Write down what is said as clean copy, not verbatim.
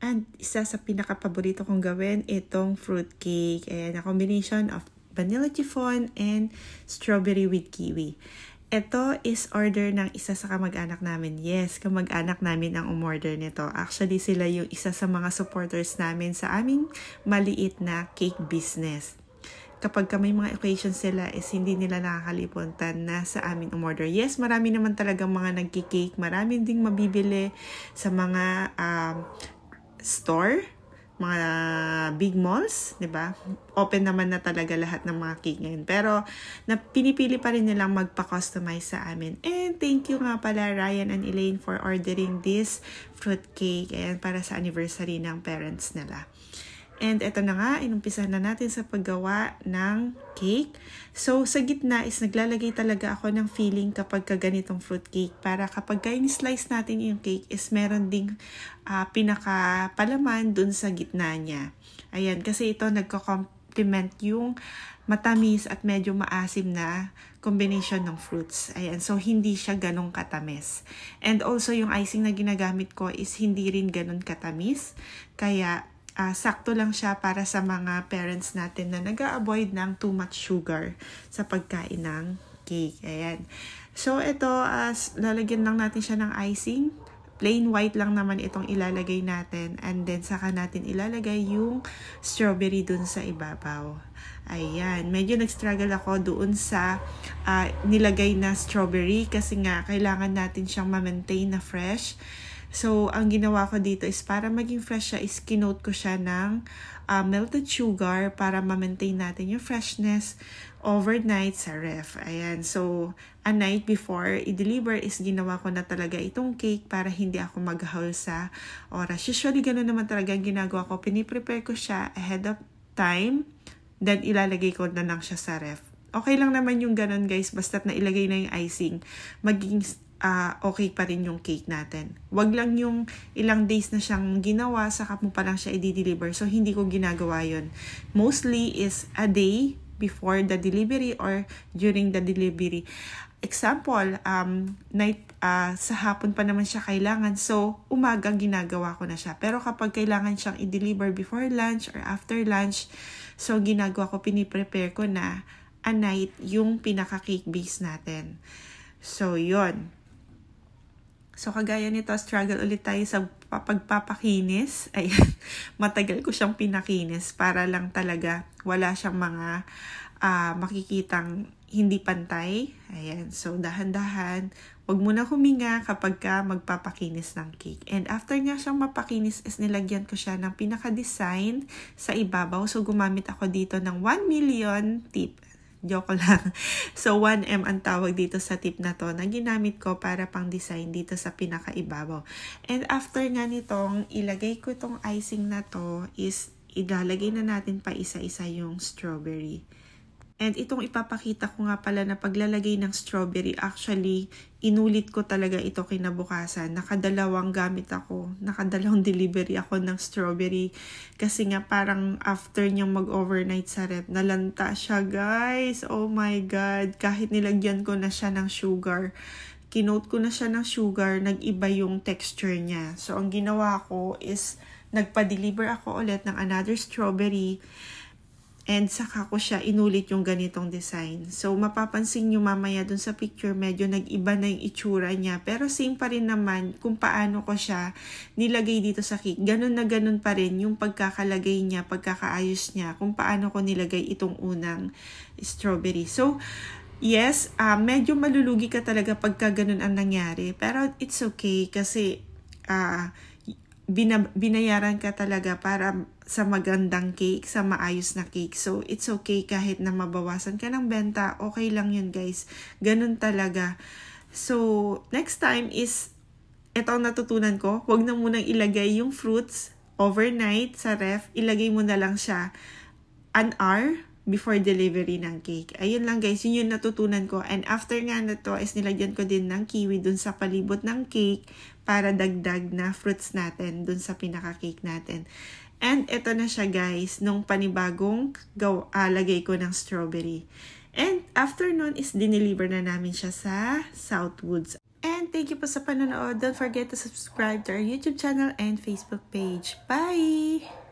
And isa sa pinaka-paborito kong gawin, itong fruitcake. Ayan, a combination of vanilla chiffon and strawberry with kiwi. Ito is order ng isa sa kamag-anak namin. Yes, kamag-anak namin ang umorder nito. Actually, sila yung isa sa mga supporters namin sa aming maliit na cake business. Kapag may mga occasions sila is hindi nila nakakalimutan na sa amin umorder. Yes, marami naman talagang mga nagki-cake. Marami ding mabibili sa mga store, mga big malls, 'di ba? Open naman na talaga lahat ng mga cake ngayon. Pero pinipili pa rin nilang magpa-customize sa amin. And thank you nga pala Ryan and Elaine for ordering this fruit cake and para sa anniversary ng parents nila. And eto na nga, inumpisa na natin sa paggawa ng cake. So, sa gitna is naglalagay talaga ako ng filling kapag ganitong fruit cake. Para kapag slice natin yung cake is meron ding pinakapalaman dun sa gitna niya. Ayan, kasi ito nagko-complement yung matamis at medyo maasim na combination ng fruits. Ayan, so hindi siya ganong katamis. And also yung icing na ginagamit ko is hindi rin ganon katamis. Kaya sakto lang siya para sa mga parents natin na nag-a-avoid ng too much sugar sa pagkain ng cake. Ayan. So, ito, lalagyan lang natin siya ng icing. Plain white lang naman itong ilalagay natin. And then, saka natin ilalagay yung strawberry dun sa ibabaw. Ayan. Medyo nag-struggle ako doon sa nilagay na strawberry kasi nga kailangan natin siyang ma-maintain na fresh. So, ang ginawa ko dito is para maging fresh siya is kinoat ko siya ng melted sugar para ma-maintain natin yung freshness overnight sa ref. Ayan. So, a night before i-deliver is ginawa ko na talaga itong cake para hindi ako mag-haul sa oras. Usually, ganoon naman talaga ang ginagawa ko. Piniprepare ko siya ahead of time. Then, ilalagay ko na lang siya sa ref. Okay lang naman yung ganun guys. Basta't na ilagay na yung icing. Magiging okay pa rin yung cake natin. Wag lang yung ilang days na siyang ginawa, saka mo pa lang siya i-deliver. So, hindi ko ginagawa yun. Mostly is a day before the delivery or during the delivery. Example, night, sa hapon pa naman siya kailangan. So, umaga ginagawa ko na siya. Pero kapag kailangan siyang i-deliver before lunch or after lunch, so ginagawa ko, piniprepare ko na a night yung pinaka-cake base natin. So, yon. So, kagaya nito, struggle ulit tayo sa pagpapakinis. Ayan, matagal ko siyang pinakinis para lang talaga wala siyang mga makikitang hindi pantay. Ayan, so dahan-dahan. Huwag muna huminga kapag ka magpapakinis ng cake. And after nga siyang mapakinis is nilagyan ko siya ng pinaka-design sa ibabaw. So, gumamit ako dito ng 1 million tip. Joke lang. So, 1M ang tawag dito sa tip na to na ginamit ko para pang design dito sa pinakaibabaw. And after nga nitong ilagay ko itong icing na to is ilalagay na natin pa isa-isa yung strawberry. And itong ipapakita ko nga pala na paglalagay ng strawberry, actually, inulit ko talaga ito kinabukasan. Nakadalawang gamit ako. Nakadalawang delivery ako ng strawberry. Kasi nga parang after niyang mag-overnight sa ref, nalanta siya guys. Oh my God. Kahit nilagyan ko na siya ng sugar. Kinoat ko na siya ng sugar, nag-iba yung texture niya. So, ang ginawa ko is nagpa-deliver ako ulit ng another strawberry. And saka ko siya inulit yung ganitong design. So, mapapansin nyo mamaya dun sa picture, medyo nag-iba na yung itsura niya. Pero same pa rin naman kung paano ko siya nilagay dito sa cake. Ganun na ganun pa rin yung pagkakalagay niya, pagkakaayos niya, kung paano ko nilagay itong unang strawberry. So, yes, medyo malulugi ka talaga pagka ganun ang nangyari. Pero it's okay kasi binayaran ka talaga para sa magandang cake, sa maayos na cake. So, it's okay kahit na mabawasan ka ng benta. Okay lang yun, guys. Ganun talaga. So, next time is, ito ang natutunan ko. Huwag na munang ilagay yung fruits overnight sa ref. Ilagay mo na lang siya an hour before delivery ng cake. Ayun lang guys, yun yung natutunan ko. And after nga na to, is nilagyan ko din ng kiwi dun sa palibot ng cake para dagdag na fruits natin dun sa pinaka-cake natin. And ito na siya guys, nung panibagong lagay ko ng strawberry. And after nun is dineliver na namin siya sa Southwoods. And again, thank you po sa panonood. Don't forget to subscribe to our YouTube channel and Facebook page. Bye!